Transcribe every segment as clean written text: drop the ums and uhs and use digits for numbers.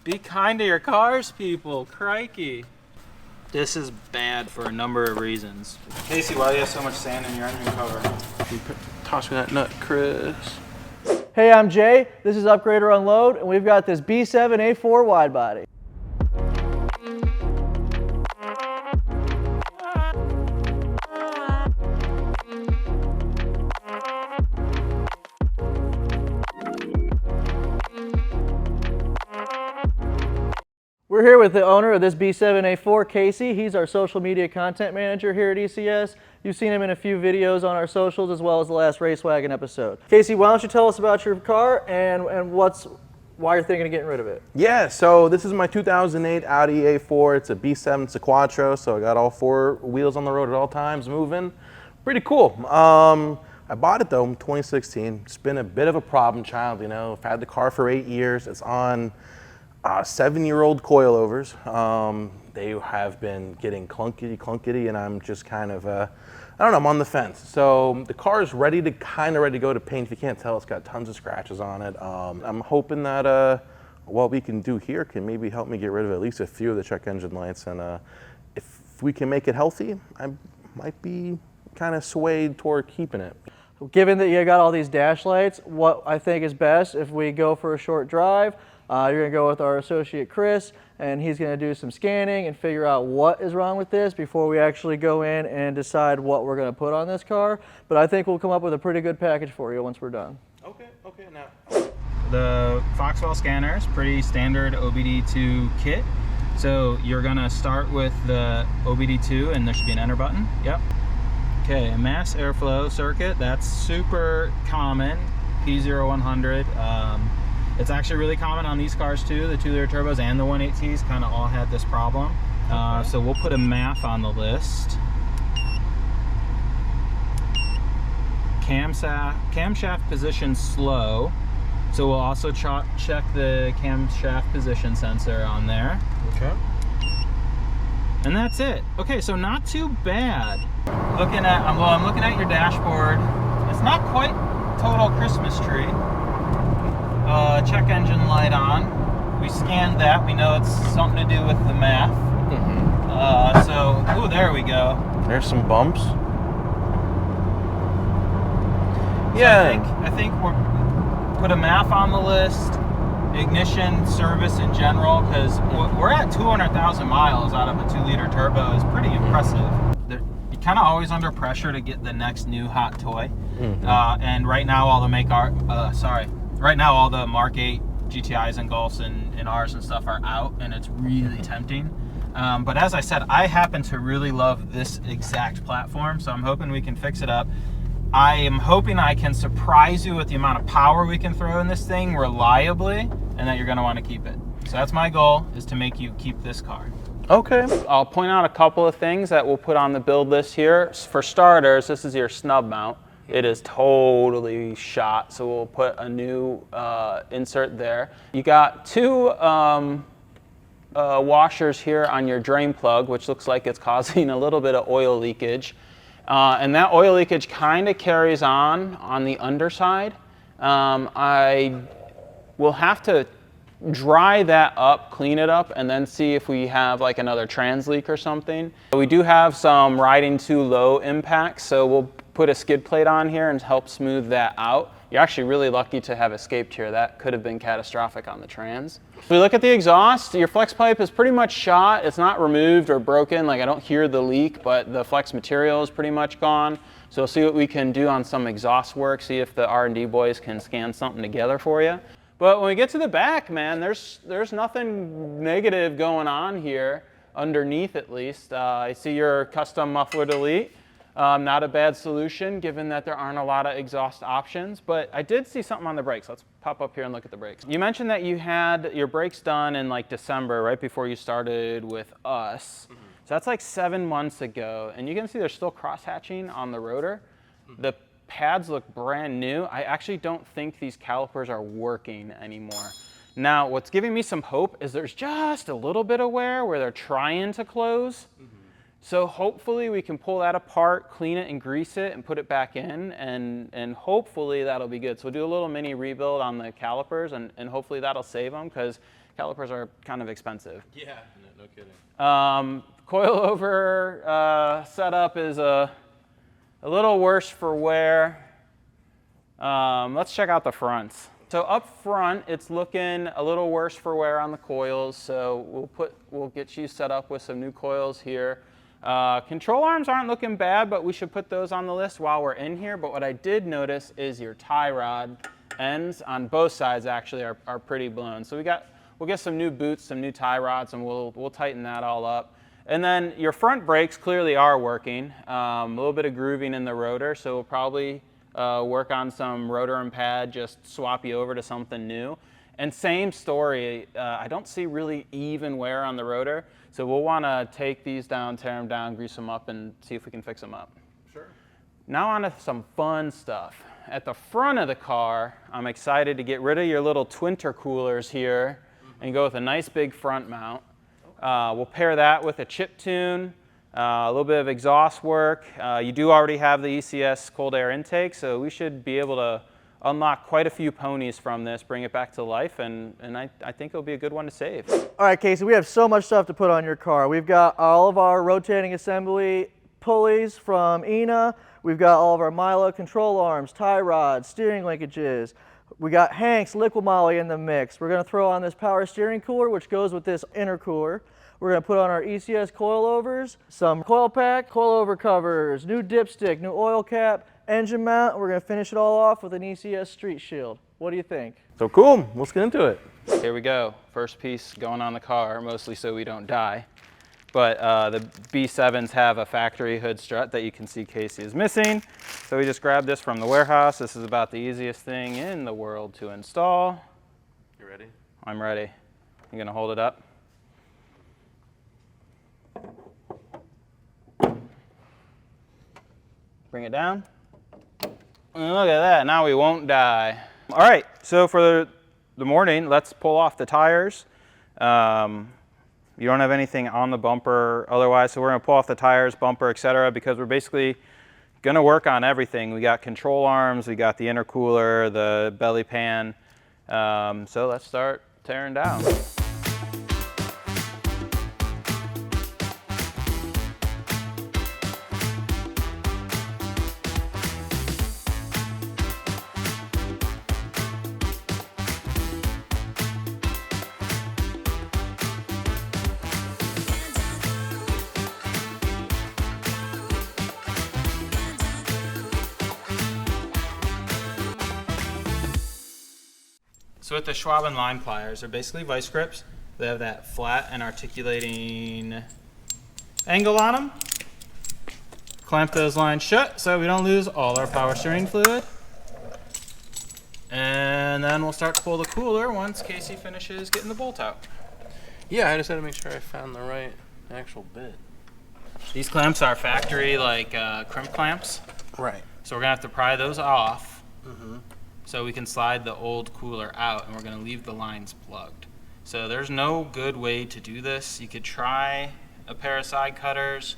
Be kind to your cars, people. Crikey. This is bad for a number of reasons. Kasey, why do you have so much sand in your engine cover? Toss me that nut, Chris. Hey, I'm Jay. This is Upgrade or Unload, and we've got this B7A4 wide body. We're here with the owner of this B7A4, Kasey. He's our social media content manager here at ECS. You've seen him in a few videos on our socials as well as the last Race Wagon episode. Kasey, why don't you tell us about your car and why you're thinking of getting rid of it? Yeah, so this is my 2008 Audi A4. It's a B7, it's a quattro, so I got all four wheels on the road at all times moving. Pretty cool. I bought it though in 2016. It's been a bit of a problem child, you know. I've had the car for 8 years. It's on 7-year-old coilovers. They have been getting clunkety, and I'm just kind of, I don't know, I'm on the fence. So the car is kind of ready to go to paint. If you can't tell, it's got tons of scratches on it. I'm hoping that what we can do here can maybe help me get rid of at least a few of the check engine lights. And if we can make it healthy, I might be kind of swayed toward keeping it. Given that you got all these dash lights, what I think is best if we go for a short drive, you're going to go with our associate Chris, and he's going to do some scanning and figure out what is wrong with this before we actually go in and decide what we're going to put on this car. But I think we'll come up with a pretty good package for you once we're done. Okay, now. The Foxwell scanner is pretty standard OBD2 kit. So you're going to start with the OBD2, and there should be an enter button. Yep. Okay, a mass airflow circuit, that's super common, P0100. It's actually really common on these cars too. The 2-liter turbos and the 1.8Ts kind of all had this problem. So we'll put a MAF on the list. Camshaft position slow. So we'll also check the camshaft position sensor on there. Okay. And that's it. Okay, so not too bad. I'm looking at your dashboard. It's not quite total Christmas tree. Check engine light on. We scanned that. We know it's something to do with the MAF. Ooh, there we go. There's some bumps. Yeah. So I think we'll put a MAF on the list. Ignition, service in general, because we're at 200,000 miles out of a 2-liter turbo is pretty impressive. You're kind of always under pressure to get the next new hot toy. And right now all the right now all the Mark 8 GTIs and Golfs and Rs and stuff are out, and it's really tempting. But as I said, I happen to really love this exact platform, so I'm hoping we can fix it up. I am hoping I can surprise you with the amount of power we can throw in this thing reliably, and that you're going to want to keep it. So that's my goal, is to make you keep this car. Okay. I'll point out a couple of things that we'll put on the build list here. For starters, this is your snub mount. It is totally shot, so we'll put a new insert there. You got two washers here on your drain plug, which looks like it's causing a little bit of oil leakage. And that oil leakage kind of carries on the underside. I will have to dry that up, clean it up, and then see if we have like another trans leak or something. We do have some riding too low impacts, so we'll put a skid plate on here and help smooth that out. You're actually really lucky to have escaped here. That could have been catastrophic on the trans. If we look at the exhaust, your flex pipe is pretty much shot. It's not removed or broken. Like, I don't hear the leak, but the flex material is pretty much gone. So we'll see what we can do on some exhaust work, see if the R&D boys can scan something together for you. But when we get to the back, man, there's nothing negative going on here, underneath at least. I see your custom muffler delete. Not a bad solution, given that there aren't a lot of exhaust options, but I did see something on the brakes. Let's pop up here and look at the brakes. You mentioned that you had your brakes done in like December, right before you started with us. So that's like 7 months ago, and you can see there's still cross-hatching on the rotor. The pads look brand new. I actually don't think these calipers are working anymore. Now, what's giving me some hope is there's just a little bit of wear where they're trying to close. So hopefully we can pull that apart, clean it and grease it and put it back in, and hopefully that'll be good. So we'll do a little mini rebuild on the calipers, and hopefully that'll save them, because calipers are kind of expensive. Yeah, no kidding. Coilover setup is a little worse for wear. Let's check out the fronts. So up front, it's looking a little worse for wear on the coils. So we'll get you set up with some new coils here. Control arms aren't looking bad, but we should put those on the list while we're in here. But what I did notice is your tie rod ends on both sides actually are pretty blown. So we'll get some new boots, some new tie rods, and we'll tighten that all up. And then your front brakes clearly are working. A little bit of grooving in the rotor, so we'll probably work on some rotor and pad, just swap you over to something new. And same story, I don't see really even wear on the rotor, so we'll want to take these down, tear them down, grease them up, and see if we can fix them up. Sure. Now on to some fun stuff. At the front of the car, I'm excited to get rid of your little intercoolers here and go with a nice big front mount. We'll pair that with a chip tune, a little bit of exhaust work. You do already have the ECS cold air intake, so we should be able to unlock quite a few ponies from this, bring it back to life, and I think it'll be a good one to save. All right, Kasey, we have so much stuff to put on your car. We've got all of our rotating assembly pulleys from ENA. We've got all of our Meyle control arms, tie rods, steering linkages. We got Hengst, Liquimoly in the mix. We're going to throw on this power steering cooler, which goes with this intercooler. We're going to put on our ECS Coil-overs, some coil pack, coilover covers, new dipstick, new oil cap, engine mount, and we're going to finish it all off with an ECS Street Shield. What do you think? So cool, let's get into it. Here we go. First piece going on the car, mostly so we don't die. But the B7s have a factory hood strut that you can see Kasey is missing. So we just grabbed this from the warehouse. This is about the easiest thing in the world to install. You ready? I'm ready. You gonna hold it up? Bring it down. And look at that, now we won't die. All right, so for the morning, let's pull off the tires. You don't have anything on the bumper otherwise, so we're gonna pull off the tires, bumper, etc., because we're basically gonna work on everything. We got control arms, we got the intercooler, the belly pan. So let's start tearing down. So with the Schwab and line pliers, they're basically vice grips. They have that flat and articulating angle on them. Clamp those lines shut so we don't lose all our power steering fluid. And then we'll start to pull the cooler once Kasey finishes getting the bolt out. Yeah, I just had to make sure I found the right actual bit. These clamps are factory crimp clamps. Right. So we're gonna have to pry those off. So we can slide the old cooler out, and we're going to leave the lines plugged. So there's no good way to do this. You could try a pair of side cutters,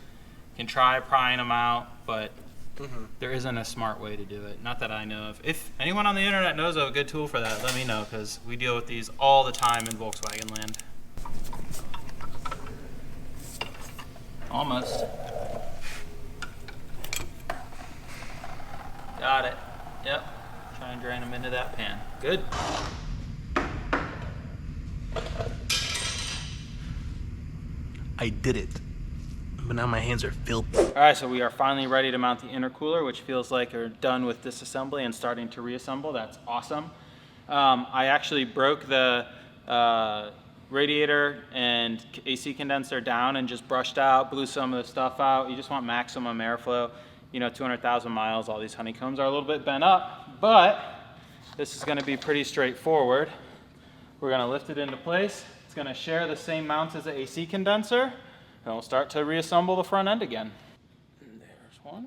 you can try prying them out, but there isn't a smart way to do it. Not that I know of. If anyone on the internet knows of a good tool for that, let me know, because we deal with these all the time in Volkswagen land. Almost. Got it. Yep. Try and drain them into that pan. Good. I did it, but now my hands are filthy. All right, so we are finally ready to mount the intercooler, which feels like we're done with disassembly and starting to reassemble. That's awesome. I actually broke the radiator and AC condenser down and just brushed out, blew some of the stuff out. You just want maximum airflow. You know, 200,000 miles, all these honeycombs are a little bit bent up, but this is going to be pretty straightforward. We're going to lift it into place. It's going to share the same mount as the AC condenser, and we'll start to reassemble the front end again. And there's one.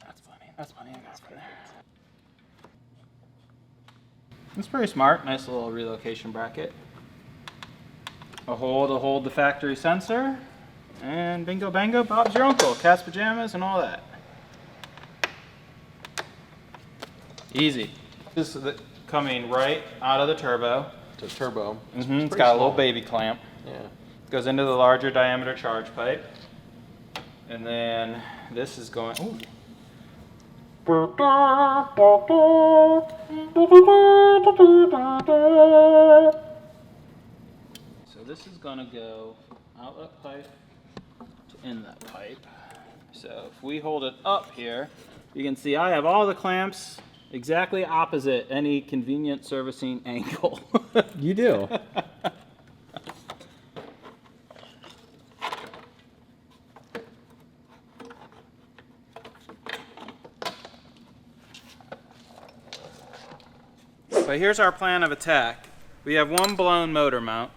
That's plenty. That's plenty. I got from there. It's pretty smart. Nice little relocation bracket. A hole to hold the factory sensor, and bingo bango, Bob's your uncle, cat's pajamas and all that. Easy. This is coming right out of the turbo. To turbo. It's got a little baby clamp. Yeah. Goes into the larger diameter charge pipe. And then this is going. Ooh. So this is going to go outlet pipe to inlet pipe. So if we hold it up here, you can see I have all the clamps exactly opposite any convenient servicing angle. You do. But here's our plan of attack. We have one blown motor mount.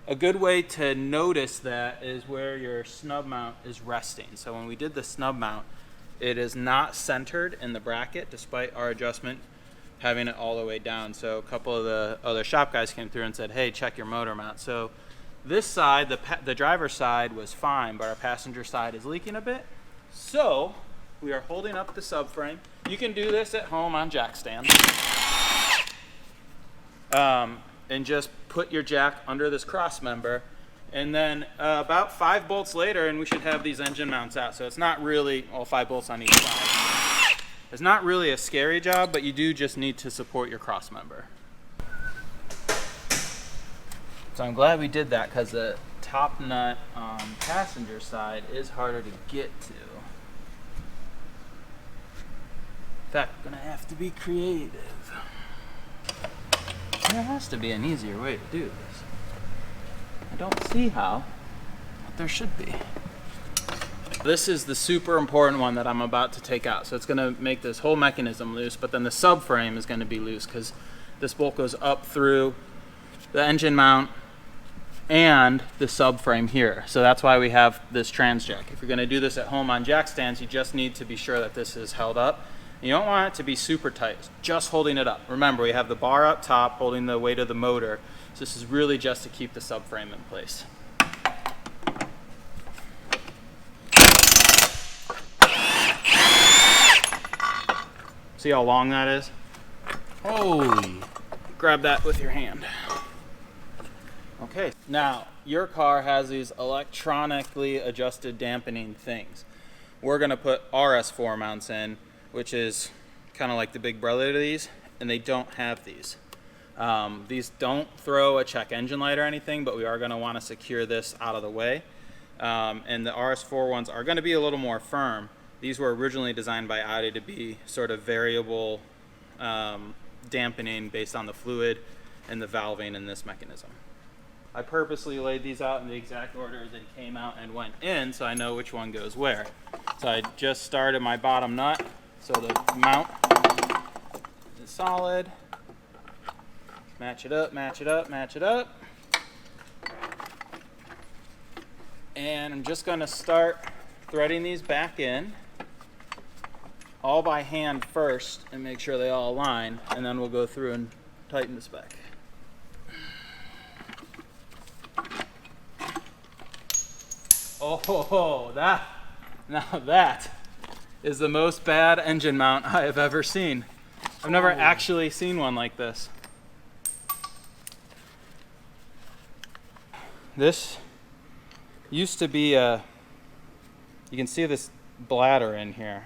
A good way to notice that is where your snub mount is resting. So when we did the snub mount, it is not centered in the bracket despite our adjustment having it all the way down. So a couple of the other shop guys came through and said, hey, check your motor mount. So this side, the driver's side was fine, but our passenger side is leaking a bit. So we are holding up the subframe. You can do this at home on jack stands. And just put your jack under this cross member, and then about 5 bolts later and we should have these engine mounts out. So it's not really, well, 5 bolts on each side. It's not really a scary job, but you do just need to support your cross member. So I'm glad we did that because the top nut on passenger side is harder to get to. In fact, I'm gonna have to be creative. There has to be an easier way to do this. I don't see how, but there should be. This is the super important one that I'm about to take out. So it's going to make this whole mechanism loose, but then the subframe is going to be loose because this bolt goes up through the engine mount and the subframe here. So that's why we have this trans jack. If you're going to do this at home on jack stands, you just need to be sure that this is held up. You don't want it to be super tight, it's just holding it up. Remember, we have the bar up top holding the weight of the motor. So this is really just to keep the subframe in place. See how long that is? Holy! Grab that with your hand. Okay, now your car has these electronically adjusted dampening things. We're gonna put RS4 mounts in, which is kind of like the big brother to these, and they don't have these. These don't throw a check engine light or anything, but we are going to want to secure this out of the way. And the RS4 ones are going to be a little more firm. These were originally designed by Audi to be sort of variable dampening based on the fluid and the valving in this mechanism. I purposely laid these out in the exact order that it came out and went in, so I know which one goes where. So I just started my bottom nut. So the mount is solid. Match it up, match it up, match it up. And I'm just going to start threading these back in, all by hand first, and make sure they all align, and then we'll go through and tighten this back. Oh, that is the most bad engine mount I have ever seen. I've never actually seen one like this. This used to be you can see this bladder in here.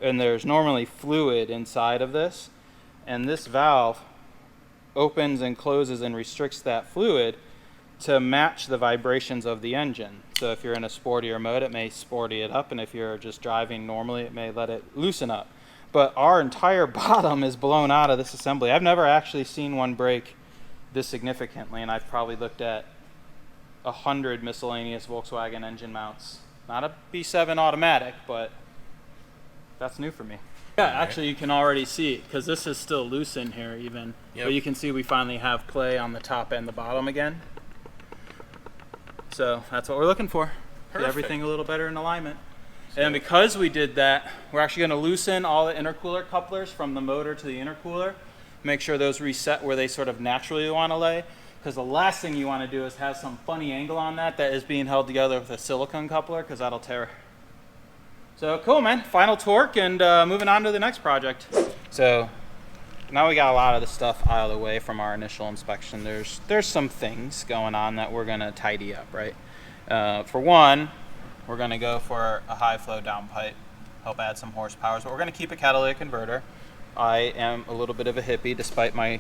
And there's normally fluid inside of this. And this valve opens and closes and restricts that fluid to match the vibrations of the engine. So if you're in a sportier mode, it may sporty it up, and if you're just driving normally, it may let it loosen up. But our entire bottom is blown out of this assembly. I've never actually seen one break this significantly, and I've probably looked at 100 miscellaneous Volkswagen engine mounts. Not a B7 automatic, but that's new for me. Yeah, actually you can already see, because this is still loose in here even, but you can see we finally have play on the top and the bottom again. So that's what we're looking for. Get everything a little better in alignment. And because we did that, we're actually going to loosen all the intercooler couplers from the motor to the intercooler. Make sure those reset where they sort of naturally want to lay. Because the last thing you want to do is have some funny angle on that is being held together with a silicone coupler, because that'll tear. So cool, man. Final torque and moving on to the next project. So now we got a lot of the stuff out of the way from our initial inspection. There's some things going on that we're gonna tidy up, right? For one, we're gonna go for a high flow downpipe, help add some horsepower. So we're gonna keep a catalytic converter. I am a little bit of a hippie despite my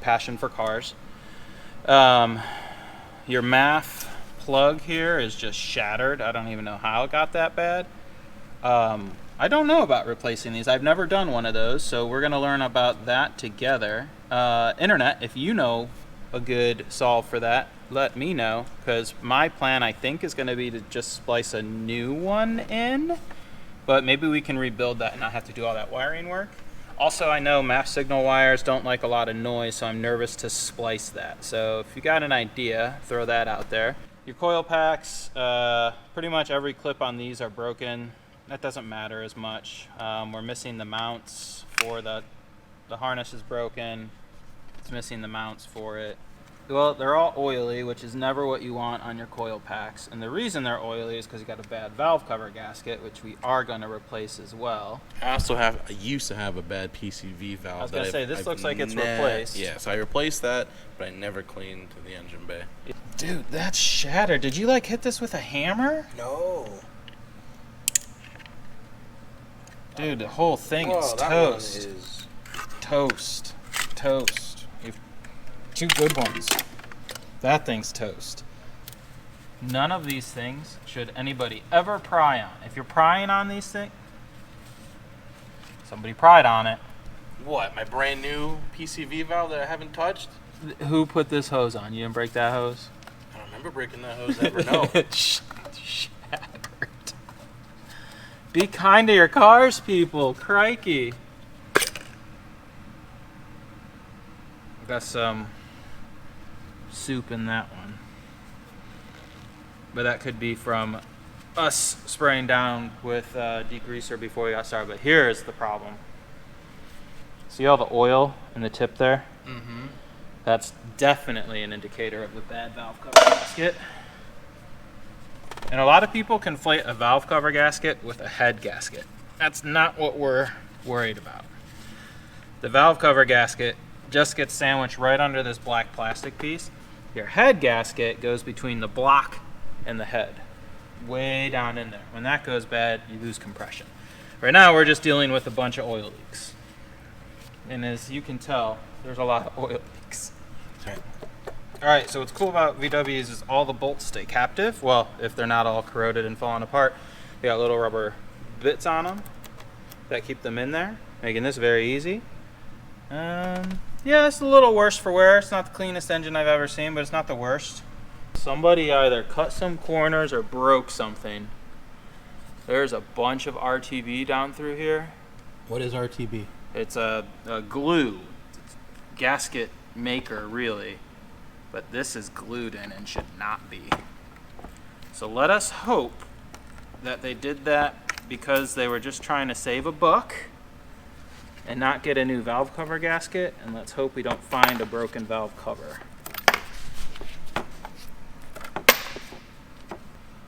passion for cars. Your MAF plug here is just shattered. I don't even know how it got that bad. I don't know about replacing these. I've never done one of those, so we're gonna learn about that together. Internet, if you know a good solve for that, let me know, because my plan, I think, is gonna be to just splice a new one in, but maybe we can rebuild that and not have to do all that wiring work. Also, I know MAF signal wires don't like a lot of noise, so I'm nervous to splice that. So if you got an idea, throw that out there. Your coil packs, pretty much every clip on these are broken. That doesn't matter as much. We're missing the mounts for the harness is broken. It's missing the mounts for it. Well, they're all oily, which is never what you want on your coil packs. And the reason they're oily is because you got a bad valve cover gasket, which we are going to replace as well. I used to have a bad PCV valve. I was going to say, this looks like it's replaced. Yeah, so I replaced that, but I never cleaned the engine bay. Dude, that's shattered. Did you like hit this with a hammer? No. Dude, the whole thing is toast. Toast. Toast. You've two good ones. That thing's toast. None of these things should anybody ever pry on. If you're prying on these things, somebody pried on it. What, my brand new PCV valve that I haven't touched? Who put this hose on? You didn't break that hose? I don't remember breaking that hose ever, no. Shattered. Be kind to your cars, people. Crikey. Got some soup in that one. But that could be from us spraying down with degreaser before we got started. But here's the problem. See all the oil in the tip there? Mm-hmm. That's definitely an indicator of the bad valve cover gasket. And a lot of people conflate a valve cover gasket with a head gasket. That's not what we're worried about. The valve cover gasket just gets sandwiched right under this black plastic piece. Your head gasket goes between the block and the head, way down in there. When that goes bad, you lose compression. Right now, we're just dealing with a bunch of oil leaks. And as you can tell, there's a lot of oil leaks. All right, so what's cool about VWs is all the bolts stay captive. Well, if they're not all corroded and falling apart. They got little rubber bits on them that keep them in there, making this very easy. Yeah, it's a little worse for wear. It's not the cleanest engine I've ever seen, but it's not the worst. Somebody either cut some corners or broke something. There's a bunch of RTV down through here. What is RTB? It's a glue. It's gasket maker, really. But this is glued in and should not be. So let us hope that they did that because they were just trying to save a buck and not get a new valve cover gasket, and let's hope we don't find a broken valve cover.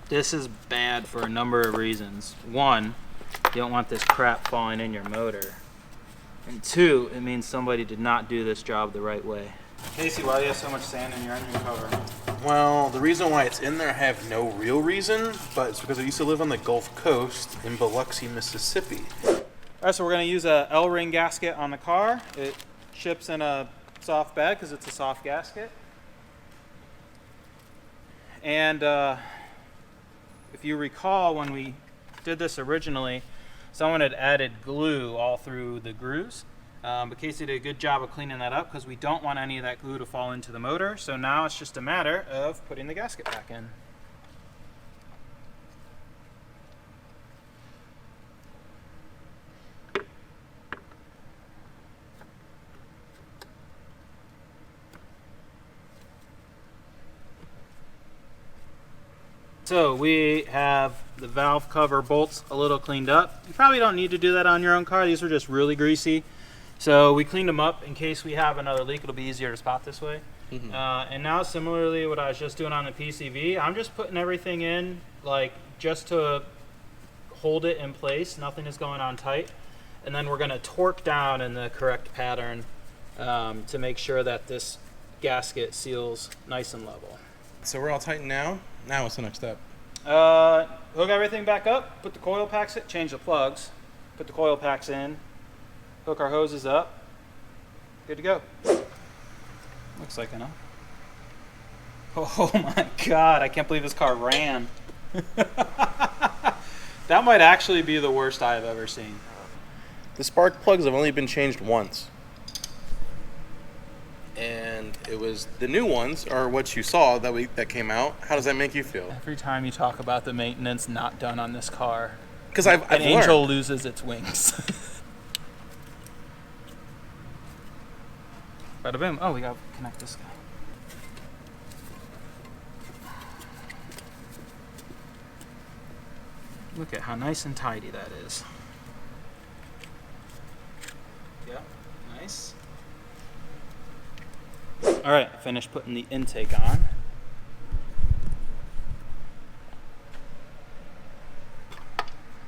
This is bad for a number of reasons. One, you don't want this crap falling in your motor. And two, it means somebody did not do this job the right way. Kasey, why do you have so much sand in your engine cover? Well, the reason why it's in there, I have no real reason, but it's because I used to live on the Gulf Coast in Biloxi, Mississippi. All right, so we're going to use a L-ring gasket on the car. It ships in a soft bed because it's a soft gasket. And if you recall, when we did this originally, someone had added glue all through the grooves. But Kasey did a good job of cleaning that up because we don't want any of that glue to fall into the motor. So now it's just a matter of putting the gasket back in. So we have the valve cover bolts a little cleaned up. You probably don't need to do that on your own car. These are just really greasy. So we cleaned them up in case we have another leak. It'll be easier to spot this way. Mm-hmm. And now similarly what I was just doing on the PCV, I'm just putting everything in like just to hold it in place. Nothing is going on tight. and then we're going to torque down in the correct pattern to make sure that this gasket seals nice and level. So we're all tightened now. Now what's the next step? Hook everything back up, put the coil packs in, change the plugs, put the coil packs in, hook our hoses up, good to go. Looks like enough. Oh my God, I can't believe this car ran. That might actually be the worst I have ever seen. The spark plugs have only been changed once. And it was the new ones are what you saw that came out. How does that make you feel? Every time you talk about the maintenance not done on this car, Because I've an angel learned. loses its wings. Bada boom. Oh, we gotta connect this guy. Look at how nice and tidy that is. Yeah, nice. All right, finished putting the intake on.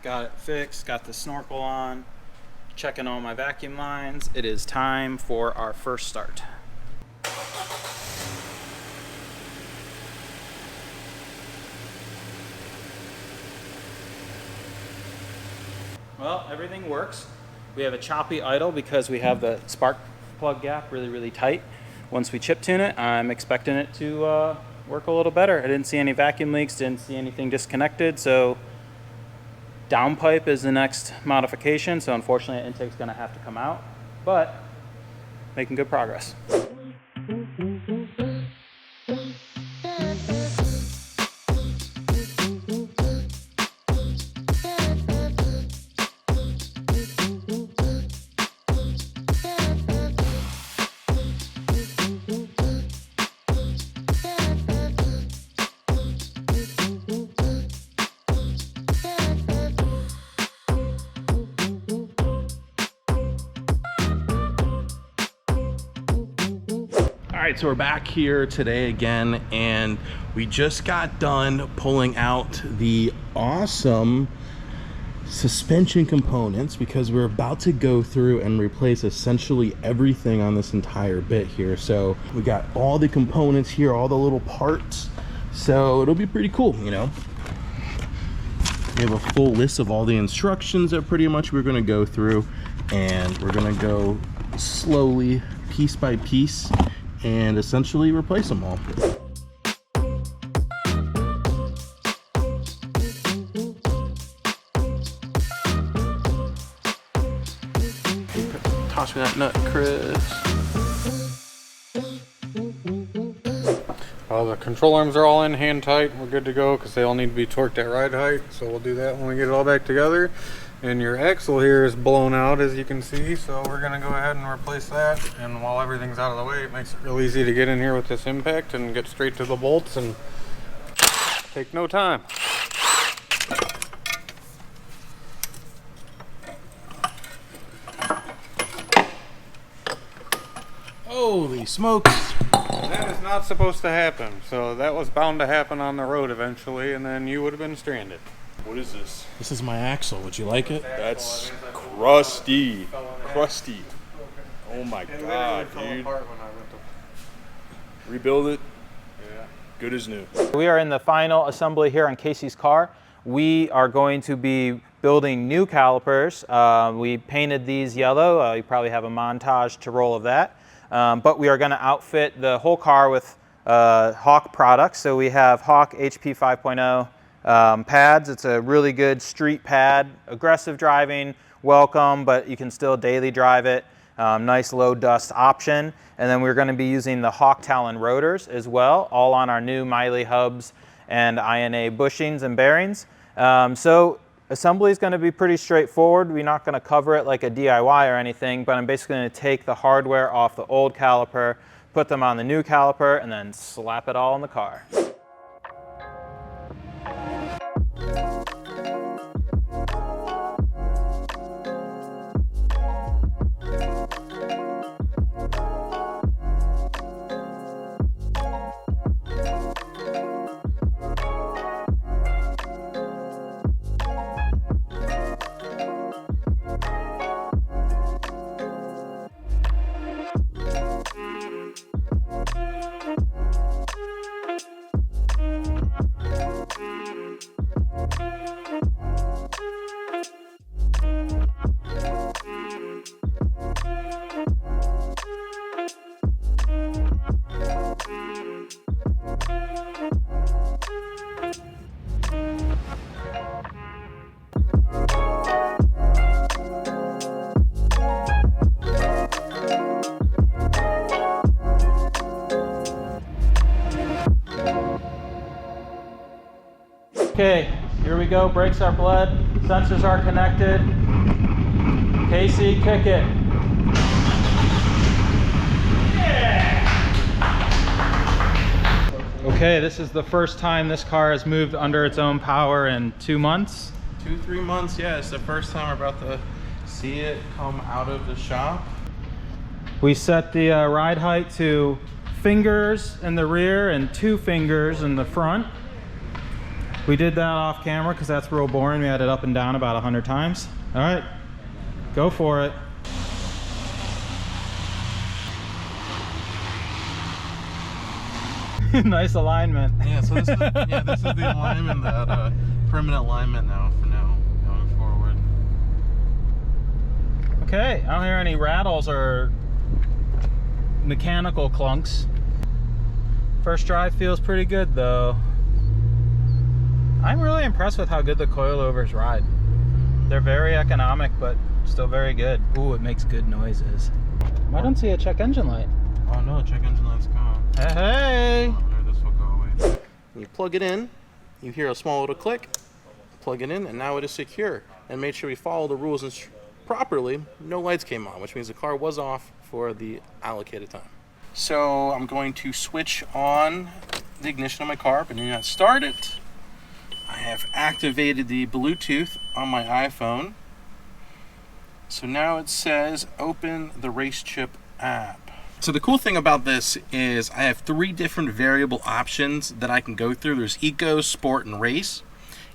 Got it fixed, got the snorkel on, checking all my vacuum lines. It is time for our first start. Well, everything works. We have a choppy idle because we have the spark plug gap really tight. Once we chip tune it, I'm expecting it to work a little better. I didn't see any vacuum leaks, didn't see anything disconnected, so downpipe is the next modification, so unfortunately intake's gonna have to come out, but making good progress. All right, so we're back here today again, and we just got done pulling out the awesome suspension components because we're about to go through and replace essentially everything on this entire bit here. So we got all the components here, all the little parts, so it'll be pretty cool, you know. We have a full list of all the instructions that pretty much we're going to go through, and we're going to go slowly, piece by piece, and essentially replace them all. Toss me that nut, Chris. The control arms are all in hand tight. We're good to go because they all need to be torqued at ride height. So we'll do that when we get it all back together. And your axle here is blown out, as you can see. So we're gonna go ahead and replace that. And while everything's out of the way, it makes it real easy to get in here with this impact and get straight to the bolts and take no time. Holy smokes. That is not supposed to happen. So that was bound to happen on the road eventually, and then you would have been stranded. What is this? This is my axle. Would you like it? That's crusty. Crusty. Oh my god, dude. Rebuild it. Yeah. Good as new. We are in the final assembly here on Kasey's car. We are going to be building new calipers. We painted these yellow. You probably have a montage to roll of that. But we are going to outfit the whole car with Hawk products. So we have Hawk HP 5.0 pads. It's a really good street pad. Aggressive driving, welcome, but you can still daily drive it. Nice low dust option. And then we're going to be using the Hawk Talon rotors as well, all on our new Meyle hubs and INA bushings and bearings. So assembly is going to be pretty straightforward. We're not going to cover it like a DIY or anything, but I'm basically going to take the hardware off the old caliper, put them on the new caliper, and then slap it all in the car. Okay, here we go. Brakes are bled, sensors are connected. Kasey, kick it. Okay, this is the first time this car has moved under its own power in 2 months. 2-3 months, yeah. It's the first time we're about to see it come out of the shop. We set the ride height to fingers in the rear and 2 fingers in the front. We did that off camera because that's real boring. We had it up and down about 100 times. All right, go for it. Nice alignment. Yeah, so this is, this is the alignment, that permanent alignment now for now, going forward. Okay, I don't hear any rattles or mechanical clunks. First drive feels pretty good though. I'm really impressed with how good the coilovers ride. They're very economic, but still very good. Ooh, it makes good noises. I don't see a check engine light. Oh no, check engine light's gone. Hey! Oh, there, this will go away. When you plug it in, you hear a small little click. Plug it in, and now it is secure. And make sure we follow the rules properly. No lights came on, which means the car was off for the allocated time. So I'm going to switch on the ignition of my car, but do not start it. I have activated the Bluetooth on my iPhone. So now it says open the RaceChip app. So the cool thing about this is I have 3 different variable options that I can go through. There's Eco, Sport, and Race.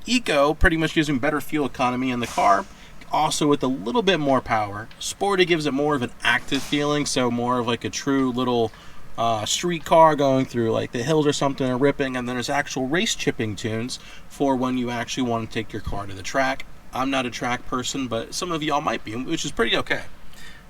Eco pretty much gives me better fuel economy in the car, also with a little bit more power. Sport, it gives it more of an active feeling, so more of like a true little street car going through like the hills or something and ripping. And then there's actual race chipping tunes for when you actually want to take your car to the track. I'm not a track person, but some of y'all might be, which is pretty okay.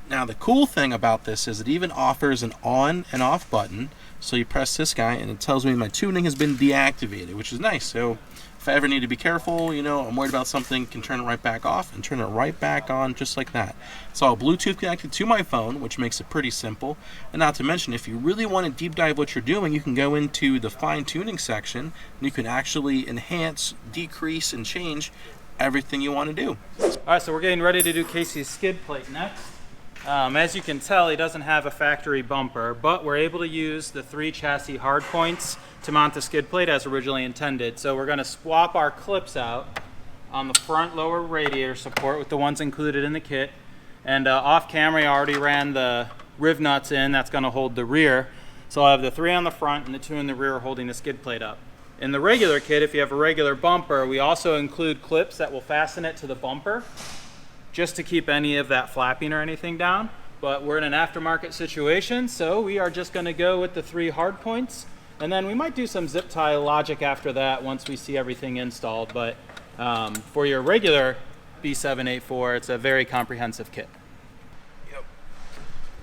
Now the cool thing about this is it even offers an on and off button. So you press this guy and it tells me my tuning has been deactivated, which is nice. So if I ever need to be careful, you know, I'm worried about something, can turn it right back off and turn it right back on just like that. It's all Bluetooth connected to my phone, which makes it pretty simple. And not to mention, if you really want to deep dive what you're doing, you can go into the fine tuning section and you can actually enhance, decrease, and change everything you want to do. All right, so we're getting ready to do Kasey's skid plate next. As you can tell, he doesn't have a factory bumper, but we're able to use the 3 chassis hard points to mount the skid plate as originally intended. So we're going to swap our clips out on the front lower radiator support with the ones included in the kit. And off camera, I already ran the riv nuts in. That's going to hold the rear. So I'll have the 3 on the front and the 2 in the rear holding the skid plate up. In the regular kit, if you have a regular bumper, we also include clips that will fasten it to the bumper, just to keep any of that flapping or anything down. But we're in an aftermarket situation, so we are just gonna go with the 3 hard points, and then we might do some zip tie logic after that once we see everything installed. But for your regular B7A4, it's a very comprehensive kit. Yep.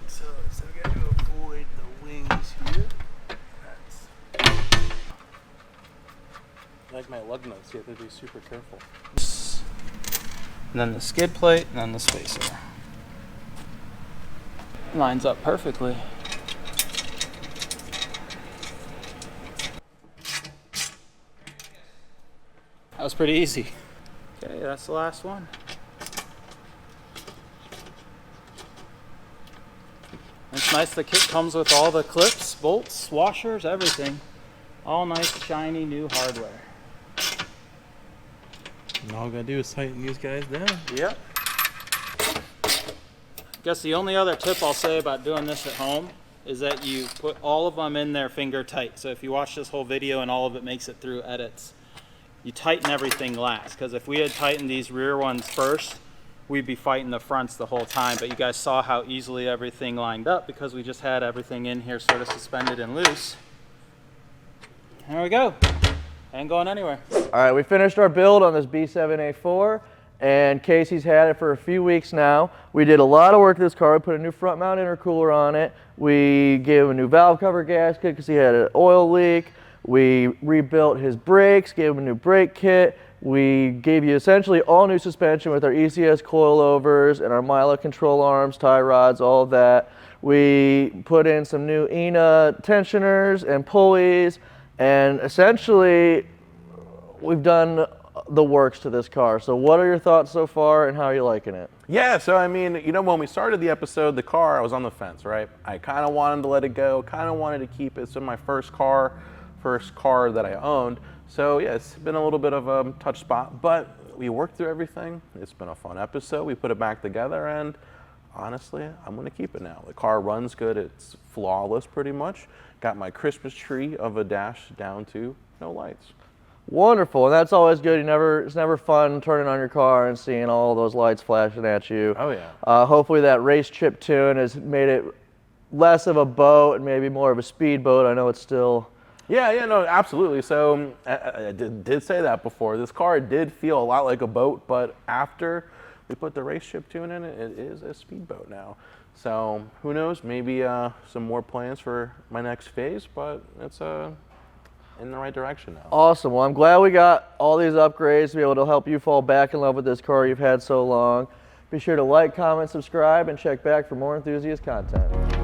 So we got to avoid the wings here. Like my lug nuts, you have to be super careful. And then the skid plate, and then the spacer. Lines up perfectly. That was pretty easy. Okay, that's the last one. It's nice the kit comes with all the clips, bolts, washers, everything. All nice, shiny, new hardware. And all I gotta do is tighten these guys down. Yep. Guess the only other tip I'll say about doing this at home is that you put all of them in there finger tight. So if you watch this whole video and all of it makes it through edits, you tighten everything last. Because if we had tightened these rear ones first, we'd be fighting the fronts the whole time. But you guys saw how easily everything lined up because we just had everything in here sort of suspended and loose. There we go. Ain't going anywhere. All right, we finished our build on this B7A4, and Kasey's had it for a few weeks now. We did a lot of work to this car. We put a new front mount intercooler on it. We gave him a new valve cover gasket because he had an oil leak. We rebuilt his brakes, gave him a new brake kit. We gave you essentially all new suspension with our ECS coil-overs and our Meyle control arms, tie rods, all of that. We put in some new ENA tensioners and pulleys. And essentially, we've done the works to this car. So what are your thoughts so far, and how are you liking it? Yeah, so I mean, you know, when we started the episode, the car, I was on the fence, right? I kind of wanted to let it go, kind of wanted to keep it. It's my first car that I owned. So yeah, it's been a little bit of a touch spot, but we worked through everything. It's been a fun episode. We put it back together, and honestly, I'm gonna keep it now. The car runs good. It's flawless pretty much. Got my Christmas tree of a dash down to no lights. Wonderful, and that's always good. It's never fun turning on your car and seeing all those lights flashing at you. Oh yeah. Hopefully that RaceChip tune has made it less of a boat and maybe more of a speed boat. I know it's still... Yeah, no, absolutely. So I did say that before. This car did feel a lot like a boat, but after we put the RaceChip tune in it, it is a speedboat now. So who knows? Maybe some more plans for my next phase, but it's in the right direction now. Awesome. Well, I'm glad we got all these upgrades to be able to help you fall back in love with this car you've had so long. Be sure to like, comment, subscribe, and check back for more enthusiast content.